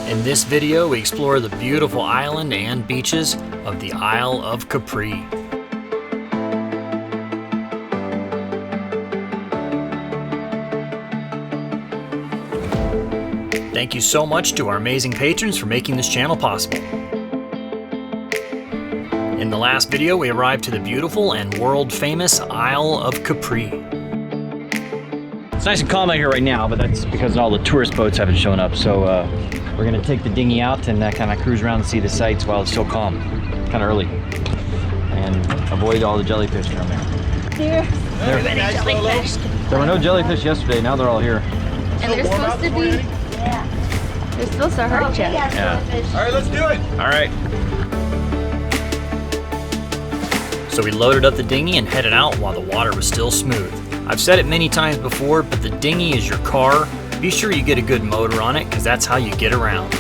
In this video, we explore the beautiful island and beaches of the Isle of Capri. Thank you so much to our amazing patrons for making this channel possible. In the last video, we arrived to the beautiful and world-famous Isle of Capri. It's nice and calm out here right now, but that's because all the tourist boats haven't shown up. So we're gonna take the dinghy out and kind of cruise around and see the sights while it's still calm, kind of early, and avoid all the jellyfish down there. There were jellyfish. There were no jellyfish yesterday. Now they're all here. And they're supposed to be. Yeah. They're supposed to hurt you. Yeah. All right, let's do it. All right. So we loaded up the dinghy and headed out while the water was still smooth. I've said it many times before, but the dinghy is your car. Be sure you get a good motor on it, because that's how you get around.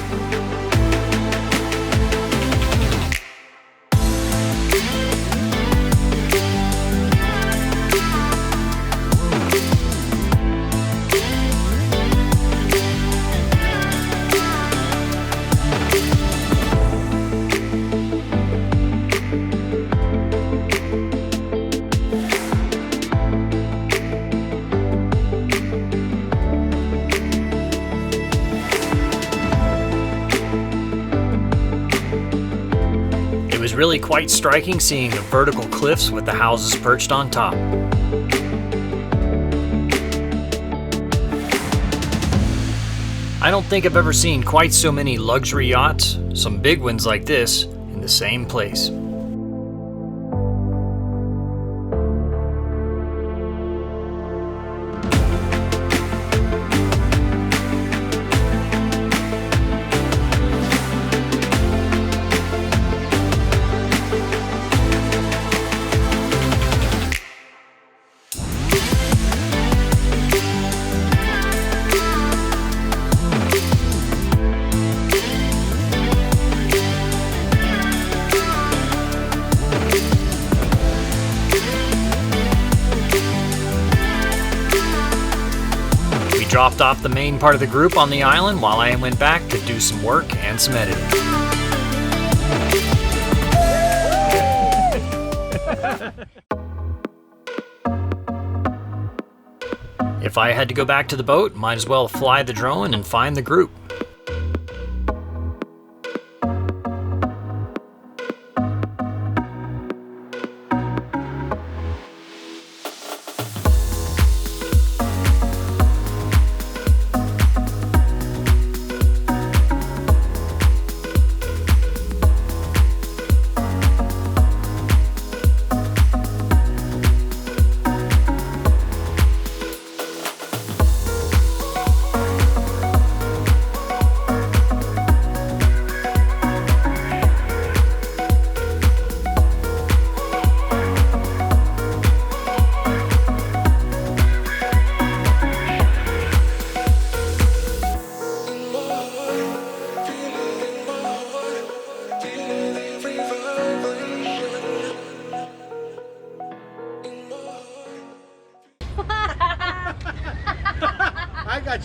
It was really quite striking seeing the vertical cliffs with the houses perched on top. I don't think I've ever seen quite so many luxury yachts, some big ones like this, in the same place. Dropped off the main part of the group on the island while I went back to do some work and some editing. If I had to go back to the boat, might as well fly the drone and find the group.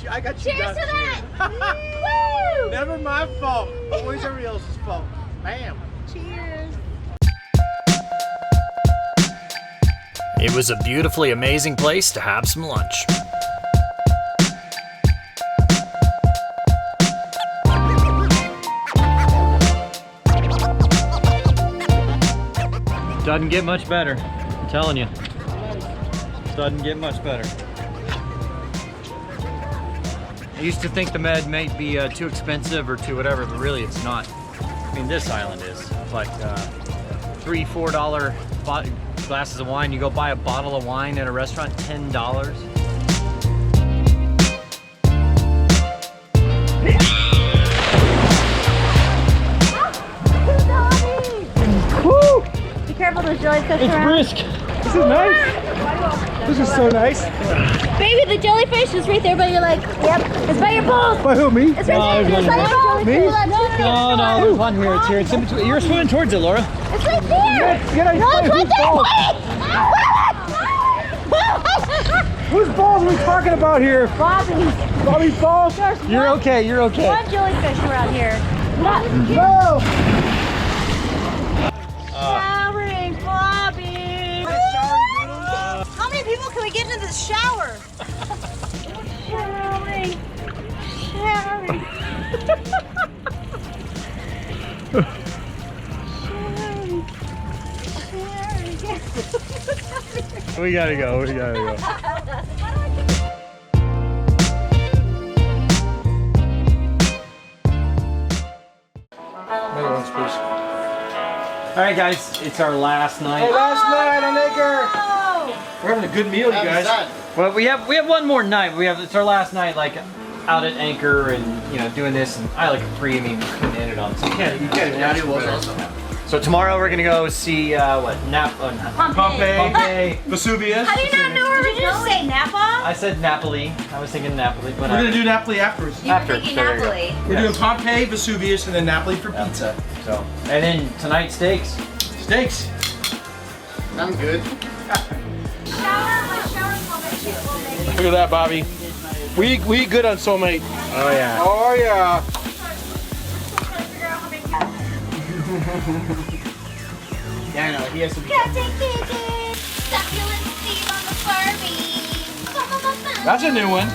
I got you. Cheers to that! Woo! Never my fault. Always everybody else's fault. Bam. Cheers. It was a beautifully amazing place to have some lunch. Doesn't get much better. I'm telling you. Doesn't get much better. I used to think the med might be too expensive or too whatever, but really it's not. I mean, this island is. It's like $3, $4 glasses of wine. You go buy a bottle of wine at a restaurant, $10. Woo! Be careful, there's jellyfish It's around. brisk. This is nice. This is so nice. Baby, the jellyfish is right there by your leg. Yep. It's by your balls. By who, me? It's right there. It's by your balls. Me? No, there's one here. It's here. It's in between. You're swimming towards it, Laura. It's right there. Get out No, it's right there. Wait! Whose balls are we talking about here? Bobby's. Bobby's balls? You're okay, you're okay. One jellyfish around here. No! Showering, Bobby. How many people can we get into the shower? Showering. Showering. We gotta go, we gotta go. All right, guys, it's our last night. Hey, last night on Anchor. We're having a good meal, you guys. Well, we have one more night. It's our last night, like out at Anchor and doing this. And I like Capri. I mean, you couldn't end it on something. You can't. Natty was awesome. So tomorrow we're gonna go see Pompeii, Vesuvius. How do you not know where we're going? Say Napa? I said Napoli. I was thinking Napoli, but We're gonna do Napoli afterwards. after. Thinking So there you go. Napoli. We're doing Pompeii, Vesuvius, and then Napoli for pizza. So and then tonight steaks. Steaks. I'm good. Look at that, Bobby. We good on soulmate. Oh yeah. Oh yeah. Yeah, I know. He has to be. Captain Pigeon. Succulent Steve on the Barbie. That's a new one.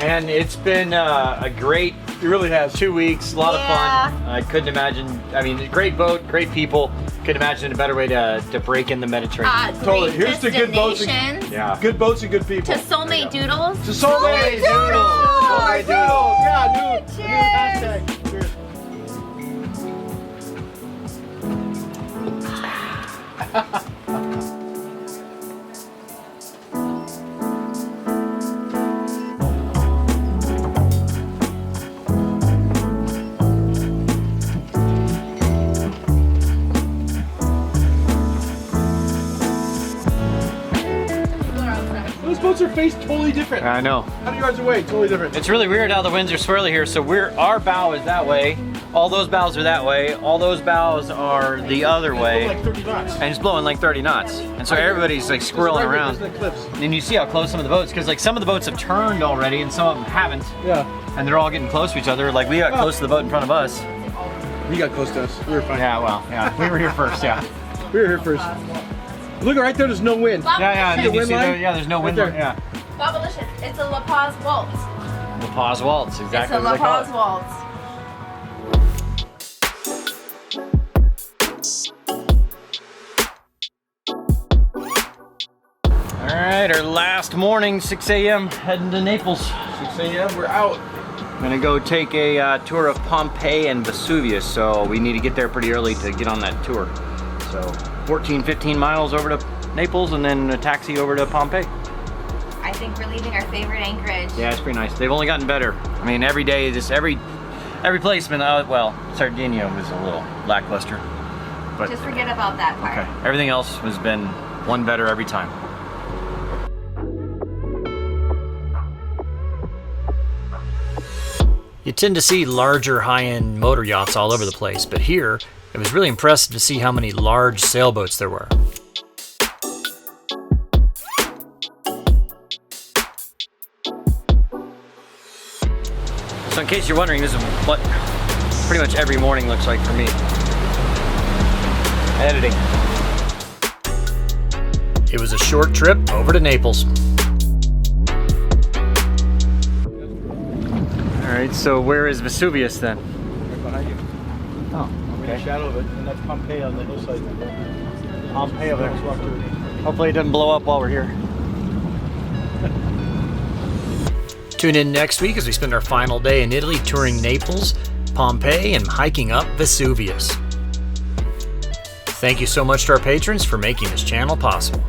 And it's been a great. It really has. 2 weeks, a lot Yeah. of fun. I couldn't imagine. I mean, great boat, great people. Couldn't imagine a better way to break in the Mediterranean. Totally. Here's the good boats. Yeah. Good boats and good people. To Soulmate Doodles. To soulmate doodles. Soulmate doodles. Yeah, new hashtag. Cheers. Those boats are faced totally different. I know. 100 yards away, totally different. It's really weird how the winds are swirly here. So our bow is that way. All those bows are that way. All those bows are the other way. Like 30 knots. And it's blowing like 30 knots. And so everybody's like squirreling around. And you see how close some of the boats, because like some of the boats have turned already and some of them haven't. Yeah. And they're all getting close to each other. Like we got close to the boat in front of us. He got close to us. We were fine. Yeah, well, yeah. We were here first, yeah. We were here first. Look right there, there's no wind. Yeah, See did the you wind see line? there? Yeah, there's no wind there. line. Yeah. Bubblicious. It's a La Paz waltz. The pause waltz, exactly It's a what La they call Paz it. waltz. All right, our last morning, 6 a.m., heading to Naples. 6 a.m., we're out. I'm gonna go take a tour of Pompeii and Vesuvius, so we need to get there pretty early to get on that tour. So 14, 15 miles over to Naples and then a taxi over to Pompeii. I think we're leaving our favorite anchorage. Yeah, it's pretty nice. They've only gotten better. I mean, every day, every place been, well, Sardinia was a little lackluster. But Just forget about that part. okay, everything else has been one better every time. You tend to see larger high-end motor yachts all over the place, but here, it was really impressive to see how many large sailboats there were. So in case you're wondering, this is what pretty much every morning looks like for me. Editing. It was a short trip over to Naples. All right, so where is Vesuvius then? Right behind you. Oh, In the shadow of it, and that's Pompeii on the hillside. Pompeii over Let's walk through it. Hopefully it doesn't blow up while we're here. Tune in next week as we spend our final day in Italy touring Naples, Pompeii, and hiking up Vesuvius. Thank you so much to our patrons for making this channel possible.